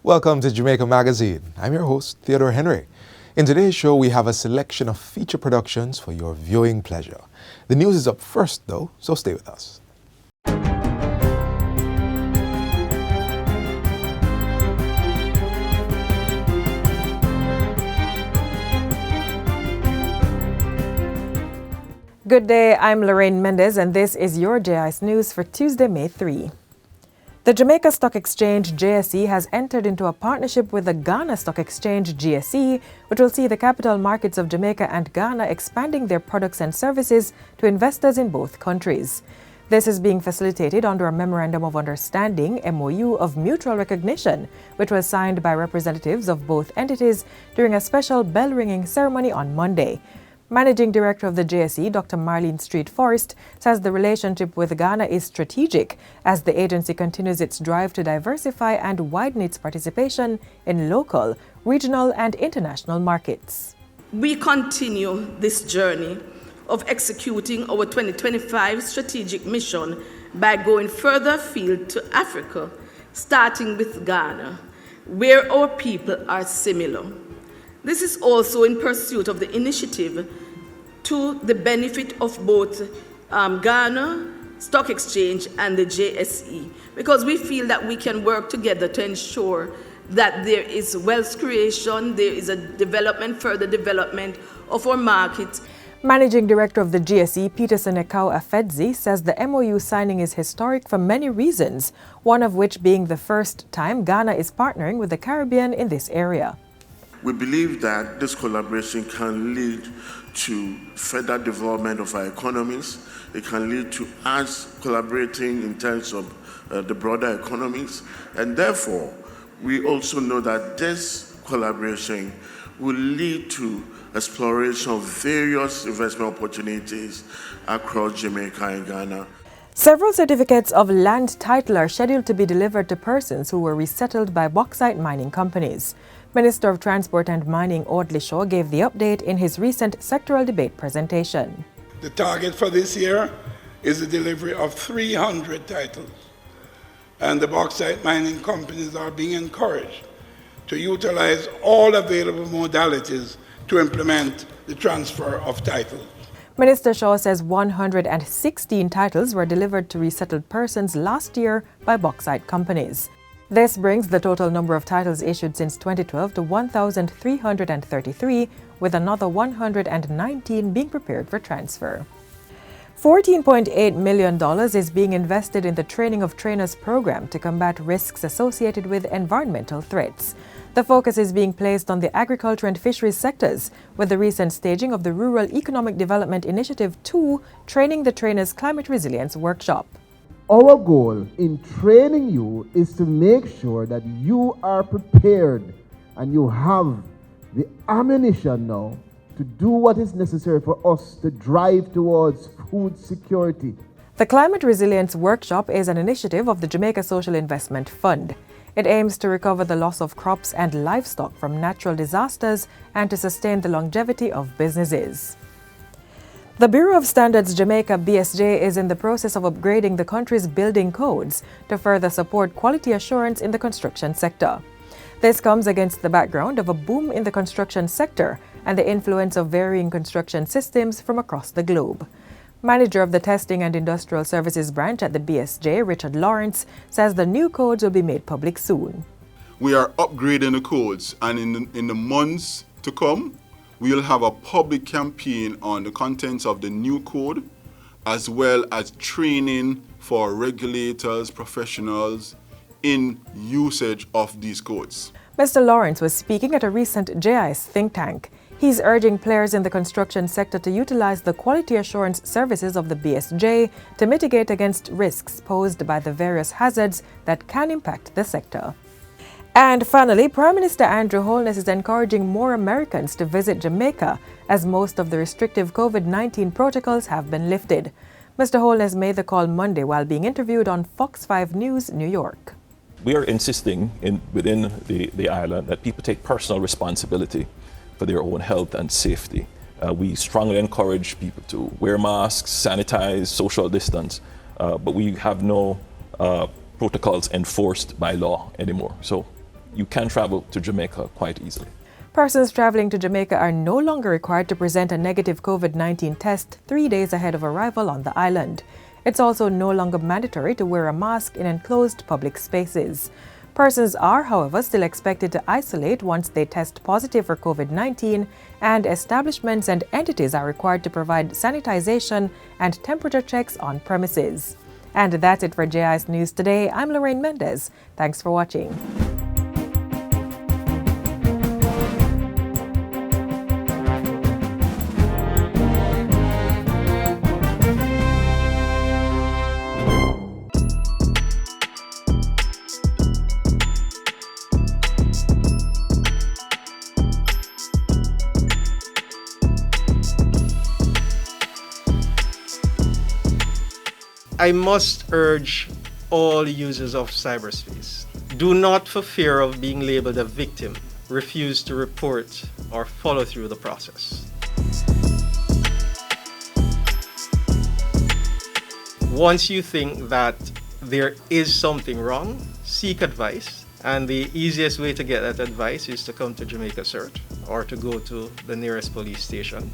Welcome to Jamaica Magazine. I'm your host, Theodore Henry. In today's show, we have a selection of feature productions for your viewing pleasure. The news is up first, though, so stay with us. Good day, I'm Lorraine Mendez, and this is your JIS News for Tuesday, May 3. The Jamaica Stock Exchange, JSE, has entered into a partnership with the Ghana Stock Exchange, GSE, which will see the capital markets of Jamaica and Ghana expanding their products and services to investors in both countries. This is being facilitated under a Memorandum of Understanding, MOU, of mutual recognition, which was signed by representatives of both entities during a special bell-ringing ceremony on Monday. Managing Director of the JSE, Dr. Marlene Street Forrest, says the relationship with Ghana is strategic as the agency continues its drive to diversify and widen its participation in local, regional, and international markets. We continue this journey of executing our 2025 strategic mission by going further afield to Africa, starting with Ghana, where our people are similar. This is also in pursuit of the initiative to the benefit of both Ghana Stock Exchange and the JSE, because we feel that we can work together to ensure that there is wealth creation, there is a further development of our markets. Managing Director of the GSE, Peterson Ekau Afedzi, says the MOU signing is historic for many reasons, one of which being the first time Ghana is partnering with the Caribbean in this area. We believe that this collaboration can lead to further development of our economies. It can lead to us collaborating in terms of the broader economies. And therefore, we also know that this collaboration will lead to exploration of various investment opportunities across Jamaica and Ghana. Several certificates of land title are scheduled to be delivered to persons who were resettled by bauxite mining companies. Minister of Transport and Mining Audley Shaw gave the update in his recent sectoral debate presentation. The target for this year is the delivery of 300 titles, and the bauxite mining companies are being encouraged to utilize all available modalities to implement the transfer of titles. Minister Shaw says 116 titles were delivered to resettled persons last year by bauxite companies. This brings the total number of titles issued since 2012 to 1,333, with another 119 being prepared for transfer. $14.8 million is being invested in the Training of Trainers program to combat risks associated with environmental threats. The focus is being placed on the agriculture and fisheries sectors, with the recent staging of the Rural Economic Development Initiative 2 Training the Trainers Climate Resilience Workshop. Our goal in training you is to make sure that you are prepared and you have the ammunition now to do what is necessary for us to drive towards food security. The Climate Resilience Workshop is an initiative of the Jamaica Social Investment Fund. It aims to recover the loss of crops and livestock from natural disasters and to sustain the longevity of businesses. The Bureau of Standards Jamaica BSJ is in the process of upgrading the country's building codes to further support quality assurance in the construction sector. This comes against the background of a boom in the construction sector and the influence of varying construction systems from across the globe. Manager of the Testing and Industrial Services branch at the BSJ, Richard Lawrence, says the new codes will be made public soon. We are upgrading the codes, and in the months to come, we will have a public campaign on the contents of the new code, as well as training for regulators, professionals in usage of these codes. Mr. Lawrence was speaking at a recent JIS think tank. He's urging players in the construction sector to utilize the quality assurance services of the BSJ to mitigate against risks posed by the various hazards that can impact the sector. And finally, Prime Minister Andrew Holness is encouraging more Americans to visit Jamaica as most of the restrictive COVID-19 protocols have been lifted. Mr. Holness made the call Monday while being interviewed on Fox 5 News, New York. We are insisting within the island that people take personal responsibility for their own health and safety. We strongly encourage people to wear masks, sanitize, social distance, but we have no protocols enforced by law anymore. So you can travel to Jamaica quite easily. Persons traveling to Jamaica are no longer required to present a negative COVID-19 test 3 days ahead of arrival on the island. It's also no longer mandatory to wear a mask in enclosed public spaces. Persons are, however, still expected to isolate once they test positive for COVID-19, and establishments and entities are required to provide sanitization and temperature checks on premises. And that's it for JIS News today. I'm Lorraine Mendez. Thanks for watching. I must urge all users of cyberspace, do not, for fear of being labeled a victim, refuse to report or follow through the process. Once you think that there is something wrong, seek advice, and the easiest way to get that advice is to come to Jamaica CERT or to go to the nearest police station.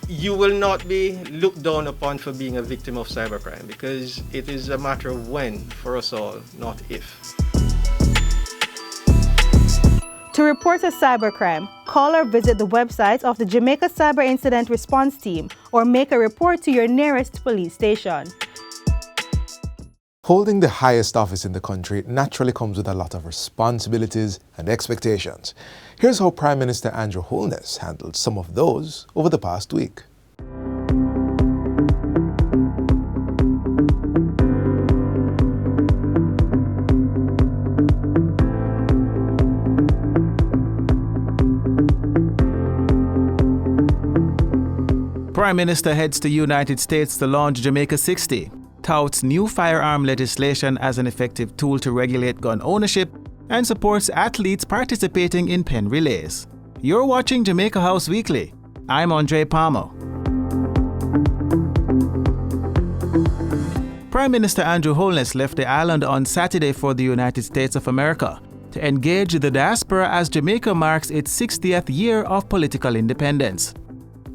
You will not be looked down upon for being a victim of cybercrime, because it is a matter of when for us all, not if. To report a cybercrime, call or visit the website of the Jamaica Cyber Incident Response Team or make a report to your nearest police station. Holding the highest office in the country naturally comes with a lot of responsibilities and expectations. Here's how Prime Minister Andrew Holness handled some of those over the past week. Prime Minister heads to United States to launch Jamaica 60. Touts new firearm legislation as an effective tool to regulate gun ownership, and supports athletes participating in pen relays. You're watching Jamaica House Weekly. I'm Andre Palmer. Prime Minister Andrew Holness left the island on Saturday for the United States of America to engage the diaspora as Jamaica marks its 60th year of political independence.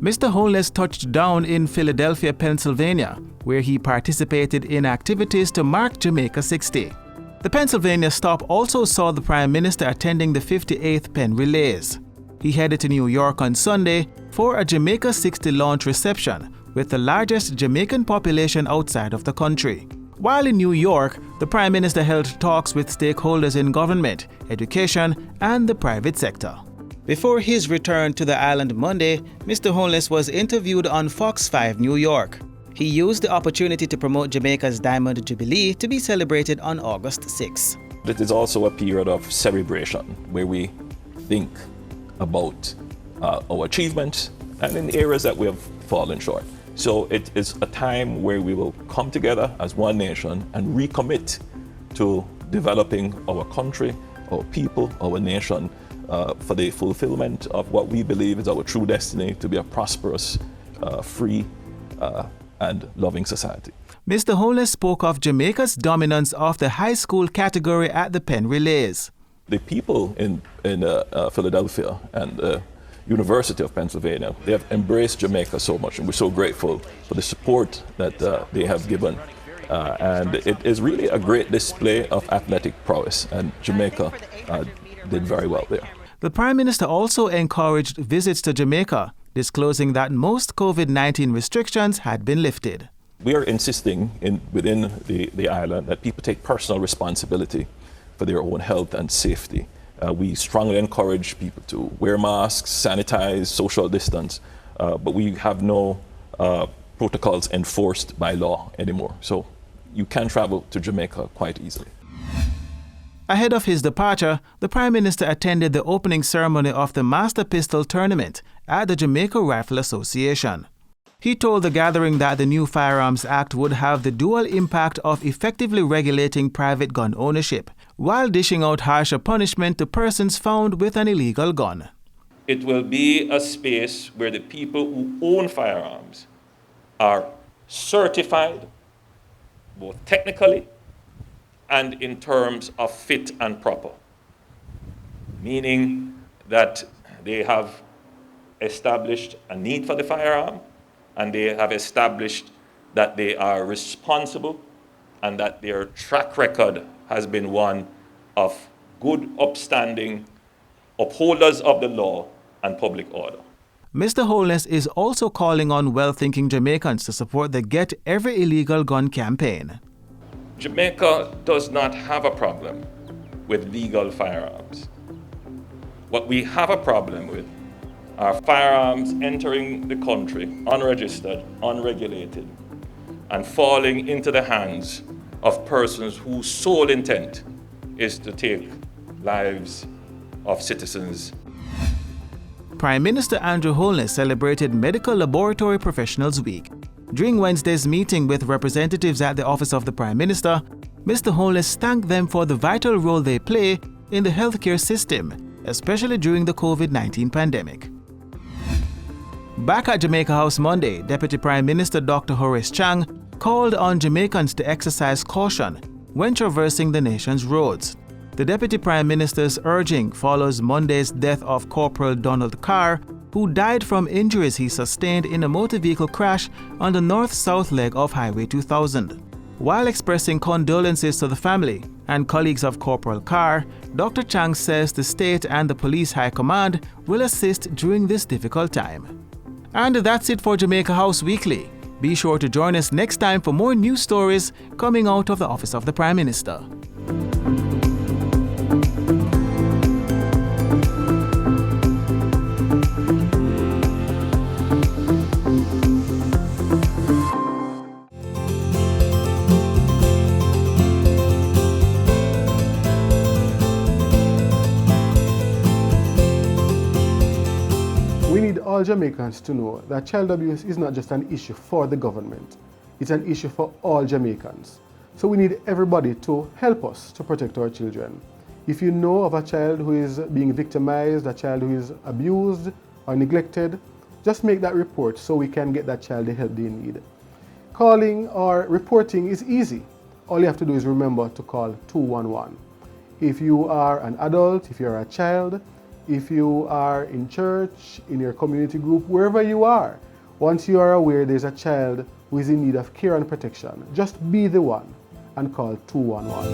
Mr. Holness touched down in Philadelphia, Pennsylvania, where he participated in activities to mark Jamaica 60. The Pennsylvania stop also saw the Prime Minister attending the 58th Pen Relays. He headed to New York on Sunday for a Jamaica 60 launch reception with the largest Jamaican population outside of the country. While in New York, the Prime Minister held talks with stakeholders in government, education, and the private sector. Before his return to the island Monday, Mr. Holness was interviewed on Fox 5 New York. He used the opportunity to promote Jamaica's Diamond Jubilee to be celebrated on August 6. It is also a period of celebration where we think about our achievements and in the areas that we have fallen short. So it is a time where we will come together as one nation and recommit to developing our country, our people, our nation for the fulfillment of what we believe is our true destiny, to be a prosperous, free, and loving society. Mr. Holness spoke of Jamaica's dominance of the high school category at the Pen Relays. The people in Philadelphia and the University of Pennsylvania, they have embraced Jamaica so much, and we're so grateful for the support that they have given. And it is really a great display of athletic prowess, and Jamaica did very well there. The Prime Minister also encouraged visits to Jamaica, disclosing that most COVID-19 restrictions had been lifted. We are insisting within the island that people take personal responsibility for their own health and safety. We strongly encourage people to wear masks, sanitize, social distance, but we have no protocols enforced by law anymore. So you can travel to Jamaica quite easily. Ahead of his departure, the Prime Minister attended the opening ceremony of the Master Pistol Tournament at the Jamaica Rifle Association. He told the gathering that the new Firearms Act would have the dual impact of effectively regulating private gun ownership, while dishing out harsher punishment to persons found with an illegal gun. It will be a space where the people who own firearms are certified, both technically and in terms of fit and proper, meaning that they have established a need for the firearm, and they have established that they are responsible, and that their track record has been one of good, upstanding upholders of the law and public order. Mr. Holness is also calling on well-thinking Jamaicans to support the Get Every Illegal Gun campaign. Jamaica does not have a problem with legal firearms. What we have a problem with are firearms entering the country unregistered, unregulated, and falling into the hands of persons whose sole intent is to take lives of citizens. Prime Minister Andrew Holness celebrated Medical Laboratory Professionals Week. During Wednesday's meeting with representatives at the Office of the Prime Minister, Mr. Holness thanked them for the vital role they play in the healthcare system, especially during the COVID-19 pandemic. Back at Jamaica House Monday, Deputy Prime Minister Dr. Horace Chang called on Jamaicans to exercise caution when traversing the nation's roads. The Deputy Prime Minister's urging follows Monday's death of Corporal Donald Carr, who died from injuries he sustained in a motor vehicle crash on the north-south leg of Highway 2000. While expressing condolences to the family and colleagues of Corporal Carr, Dr. Chang says the state and the police high command will assist during this difficult time. And that's it for Jamaica House Weekly. Be sure to join us next time for more news stories coming out of the Office of the Prime Minister. We need all Jamaicans to know that child abuse is not just an issue for the government, it's an issue for all Jamaicans. So we need everybody to help us to protect our children. If you know of a child who is being victimized, a child who is abused or neglected, just make that report so we can get that child the help they need. Calling or reporting is easy. All you have to do is remember to call 211. If you are an adult, if you're a child, if you are in church, in your community group, wherever you are, once you are aware there's a child who is in need of care and protection, just be the one and call 211.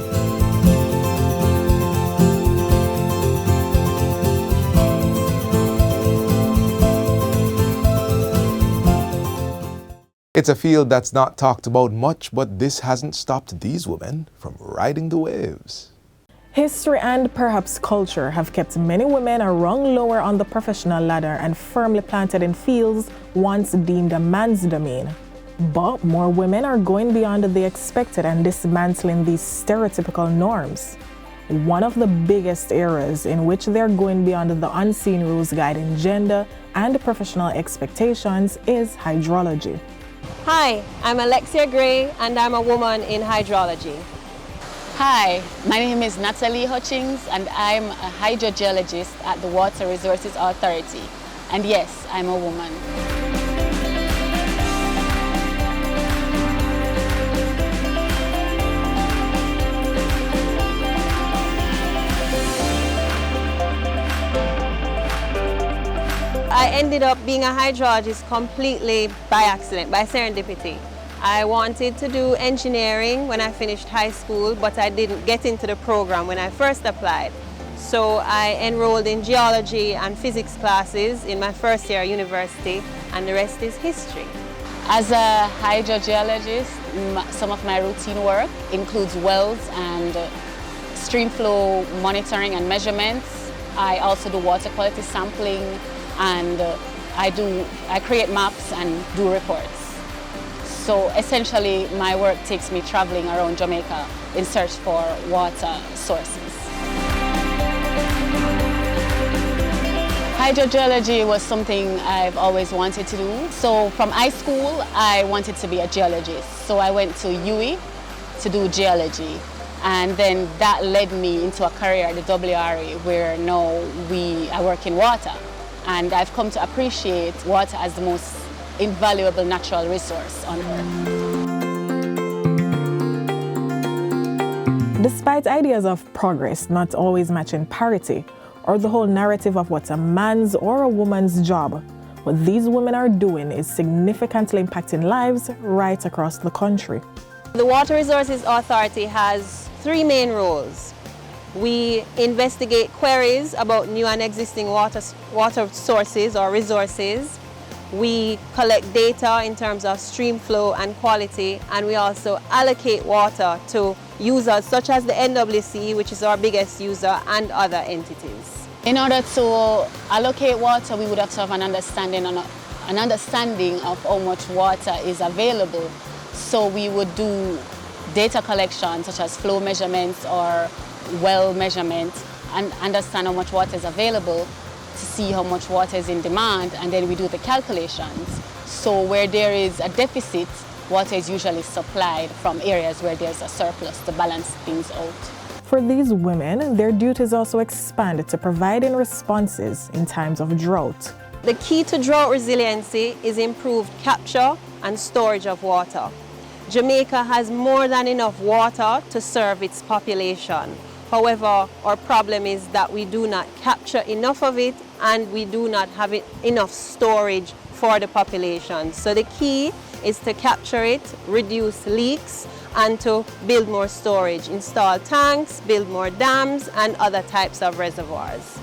It's a field that's not talked about much, but this hasn't stopped these women from riding the waves. History and perhaps culture have kept many women a rung lower on the professional ladder and firmly planted in fields once deemed a man's domain. But more women are going beyond the expected and dismantling these stereotypical norms. One of the biggest areas in which they're going beyond the unseen rules guiding gender and professional expectations is hydrology. Hi, I'm Alexia Gray and I'm a woman in hydrology. Hi, my name is Natalie Hutchings and I'm a hydrogeologist at the Water Resources Authority. And yes, I'm a woman. I ended up being a hydrologist completely by accident, by serendipity. I wanted to do engineering when I finished high school, but I didn't get into the program when I first applied. So I enrolled in geology and physics classes in my first year at university, and the rest is history. As a hydrogeologist, some of my routine work includes wells and stream flow monitoring and measurements. I also do water quality sampling, and I create maps and do reports. So essentially, my work takes me traveling around Jamaica in search for water sources. Hydrogeology was something I've always wanted to do. So from high school, I wanted to be a geologist. So I went to UWI to do geology. And then that led me into a career at the WRA, where now I work in water. And I've come to appreciate water as the most invaluable natural resource on Earth. Despite ideas of progress not always matching parity, or the whole narrative of what's a man's or a woman's job, what these women are doing is significantly impacting lives right across the country. The Water Resources Authority has three main roles. We investigate queries about new and existing water sources or resources. We collect data in terms of stream flow and quality, and we also allocate water to users such as the NWC, which is our biggest user, and other entities. In order to allocate water, we would have to have an understanding of how much water is available. So we would do data collection such as flow measurements or well measurements and understand how much water is available to see how much water is in demand, and then we do the calculations. So where there is a deficit, water is usually supplied from areas where there's a surplus to balance things out. For these women, their duties also expand to providing responses in times of drought. The key to drought resiliency is improved capture and storage of water. Jamaica has more than enough water to serve its population. However, our problem is that we do not capture enough of it and we do not have enough storage for the population. So the key is to capture it, reduce leaks, and to build more storage, install tanks, build more dams, and other types of reservoirs.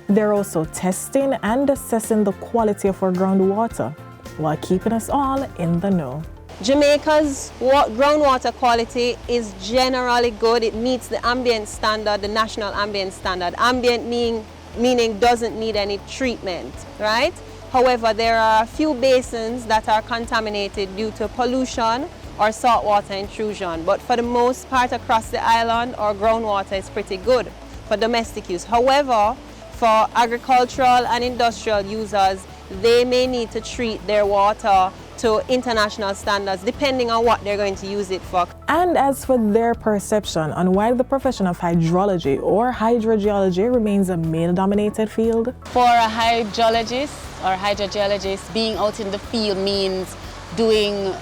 They're also testing and assessing the quality of our groundwater while keeping us all in the know. Jamaica's groundwater quality is generally good. It meets the ambient standard, the national ambient standard. Ambient meaning doesn't need any treatment, right? However, there are a few basins that are contaminated due to pollution or saltwater intrusion. But for the most part across the island, our groundwater is pretty good for domestic use. However, for agricultural and industrial users, they may need to treat their water to international standards depending on what they're going to use it for. And as for their perception on why the profession of hydrology or hydrogeology remains a male-dominated field? For a hydrologist or hydrogeologist, being out in the field means doing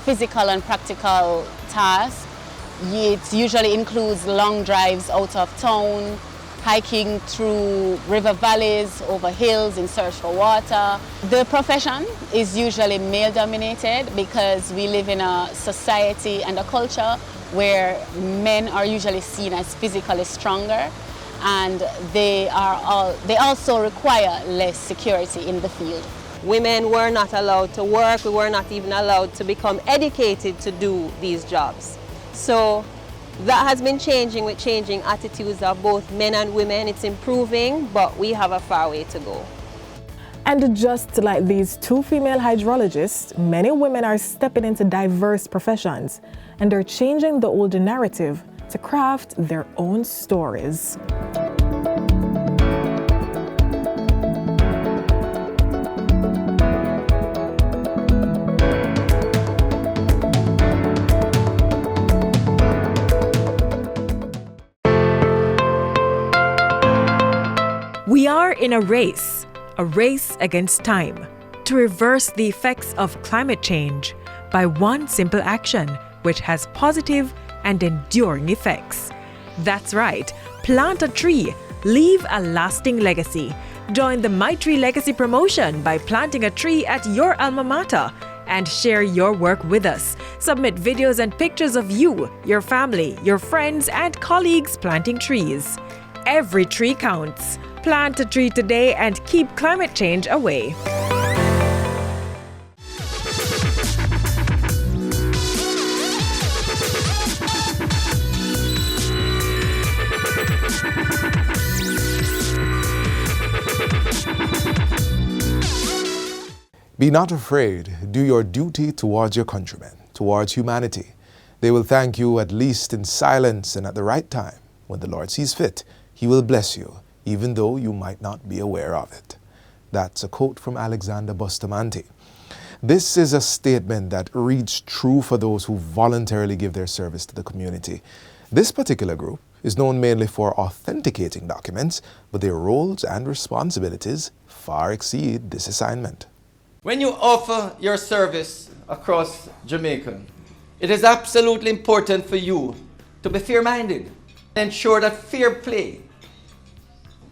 physical and practical tasks. It usually includes long drives out of town, hiking through river valleys, over hills in search for water. The profession is usually male-dominated because we live in a society and a culture where men are usually seen as physically stronger, and they also require less security in the field. Women were not allowed to work. We were not even allowed to become educated to do these jobs. So that has been changing with changing attitudes of both men and women. It's improving, but we have a far way to go. And just like these two female hydrologists, many women are stepping into diverse professions and are changing the older narrative to craft their own stories. We are in a race against time, to reverse the effects of climate change by one simple action which has positive and enduring effects. That's right, plant a tree, leave a lasting legacy. Join the My Tree Legacy promotion by planting a tree at your alma mater and share your work with us. Submit videos and pictures of you, your family, your friends, and colleagues planting trees. Every tree counts. Plant a tree today and keep climate change away. Be not afraid. Do your duty towards your countrymen, towards humanity. They will thank you at least in silence, and at the right time, when the Lord sees fit, He will bless you, even though you might not be aware of it. That's a quote from Alexander Bustamante. This is a statement that reads true for those who voluntarily give their service to the community. This particular group is known mainly for authenticating documents, but their roles and responsibilities far exceed this assignment. When you offer your service across Jamaica, it is absolutely important for you to be fair-minded, ensure that fair play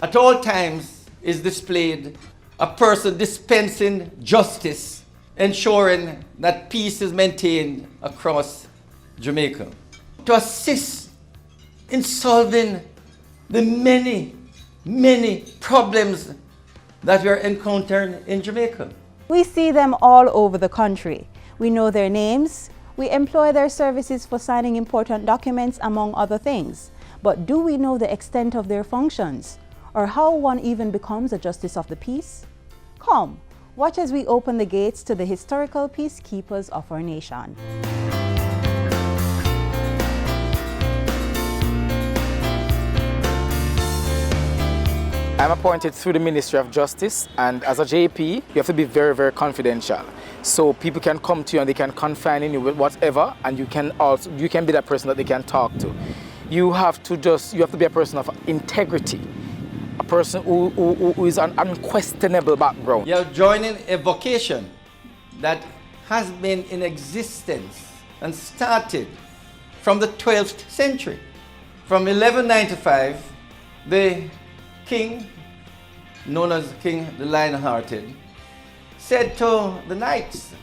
at all times is displayed, a person dispensing justice, ensuring that peace is maintained across Jamaica, to assist in solving the many problems that we are encountering in Jamaica. We see them all over the country. We know their names. We employ their services for signing important documents, among other things. But do we know the extent of their functions, or how one even becomes a justice of the peace? Come, watch as we open the gates to the historical peacekeepers of our nation. I'm appointed through the Ministry of Justice, and as a JP, you have to be very, very confidential. So people can come to you and they can confide in you with whatever, and you can be that person that they can talk to. You have to be a person of integrity, a person who is an unquestionable background. You're joining a vocation that has been in existence and started from the 12th century. From 1195, the king, known as King the Lion-Hearted, said to the knights,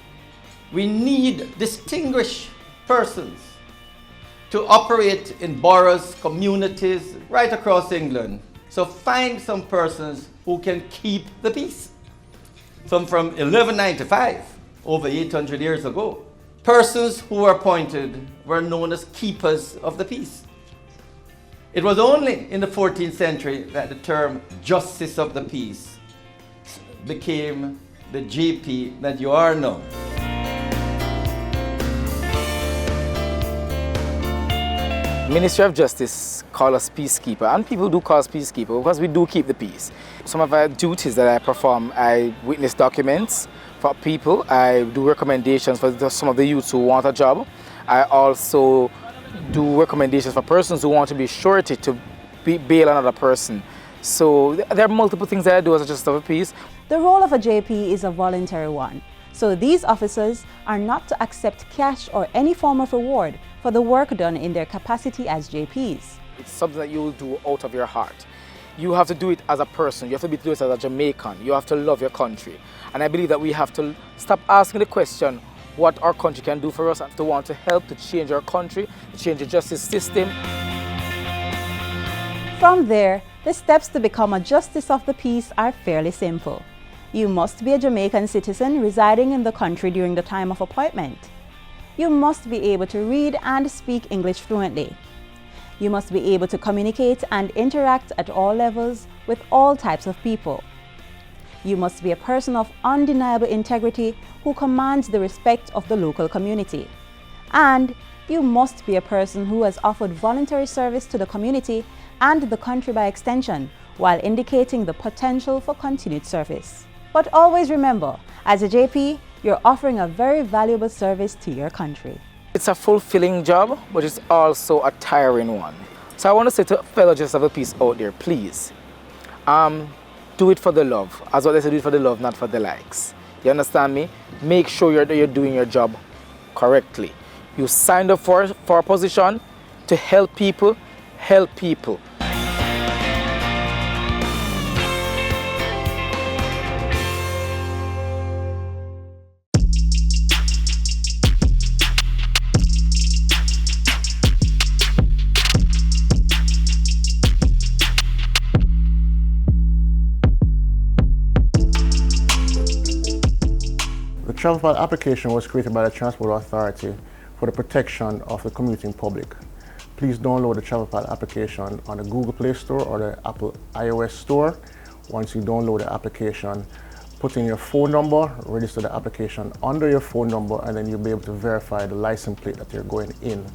we need distinguished persons to operate in boroughs, communities, right across England. So find some persons who can keep the peace. Some from 1195, over 800 years ago, persons who were appointed were known as keepers of the peace. It was only in the 14th century that the term Justice of the Peace became the JP that you are now. Ministry of Justice call us peacekeeper, and people do call us peacekeeper because we do keep the peace. Some of our duties that I perform, I witness documents for people, I do recommendations for some of the youths who want a job. I also do recommendations for persons who want to be surety to bail another person. So there are multiple things that I do as a justice of the peace. The role of a JP is a voluntary one. So these officers are not to accept cash or any form of reward for the work done in their capacity as JPs. It's something that you will do out of your heart. You have to do it as a person. You have to do it as a Jamaican. You have to love your country. And I believe that we have to stop asking the question what our country can do for us, and to want to help to change our country, to change the justice system. From there, the steps to become a justice of the peace are fairly simple. You must be a Jamaican citizen residing in the country during the time of appointment. You must be able to read and speak English fluently. You must be able to communicate and interact at all levels with all types of people. You must be a person of undeniable integrity who commands the respect of the local community. And you must be a person who has offered voluntary service to the community and the country by extension, while indicating the potential for continued service. But always remember, as a JP, you're offering a very valuable service to your country. It's a fulfilling job, but it's also a tiring one. So I want to say to fellow justice of the peace out there, please, do it for the love. As what they say, do it for the love, not for the likes. You understand me? Make sure you're doing your job correctly. You signed up for a position to help people, help people. The travel pad application was created by the Transport Authority for the protection of the commuting public. Please download the travel pad application on the Google Play Store or the Apple iOS Store. Once you download the application, put in your phone number, register the application under your phone number, and then you'll be able to verify the license plate that you're going in.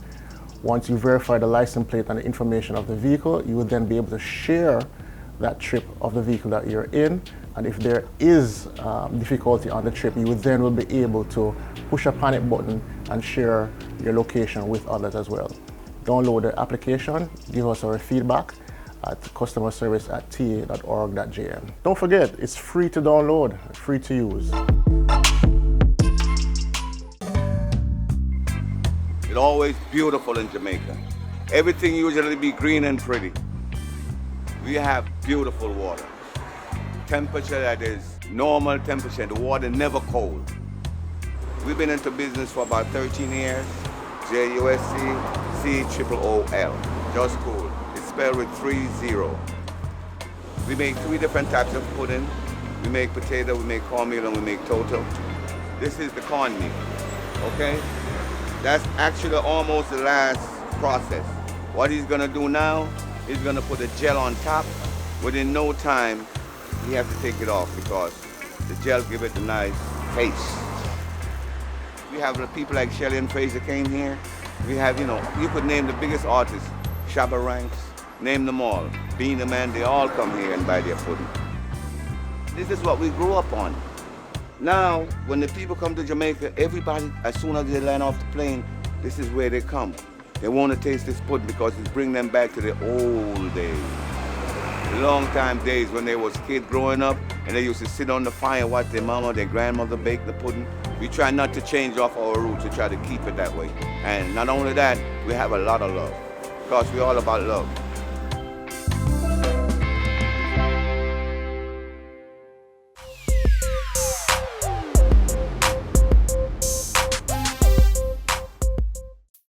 Once you verify the license plate and the information of the vehicle, you will then be able to share that trip of the vehicle that you're in. And if there is difficulty on the trip, you will be able to push a panic button and share your location with others as well. Download the application, give us our feedback at customerservice@ta.org.jm. Don't forget, it's free to download, free to use. It's always beautiful in Jamaica. everything usually be green and pretty. We have beautiful water. Temperature that is normal temperature, the water never cold. We've been into business for about 13 years. JUSC-COOL, just cool. It's spelled with 3 0. We make 3 different types of pudding. We make potato, we make cornmeal, and we make toto. This is the cornmeal, okay? That's actually almost the last process. What he's gonna do now, he's gonna put a gel on top. Within no time, he has to take it off because the gel give it a nice taste. We have people like Shelley and Fraser came here. We have, you could name the biggest artists, Shabba Ranks, name them all. Being the Man, they all come here and buy their pudding. This is what we grew up on. Now, when the people come to Jamaica, everybody, as soon as they land off the plane, this is where they come. They want to taste this pudding because it's bringing them back to the old days. The long time days when they was kids growing up and they used to sit on the fire and watch their mama or their grandmother bake the pudding. We try not to change off our roots, we try to keep it that way. And not only that, we have a lot of love because we're all about love.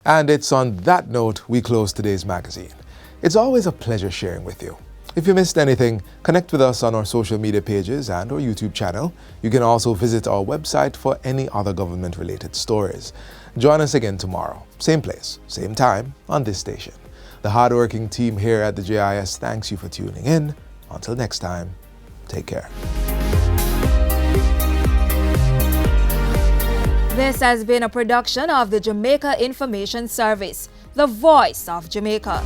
And it's on that note we close today's magazine. It's always a pleasure sharing with you. If you missed anything, connect with us on our social media pages and our YouTube channel. You can also visit our website for any other government-related stories. Join us again tomorrow, same place, same time, on this station. The hardworking team here at the JIS thanks you for tuning in. Until next time, take care. This has been a production of the Jamaica Information Service, the voice of Jamaica.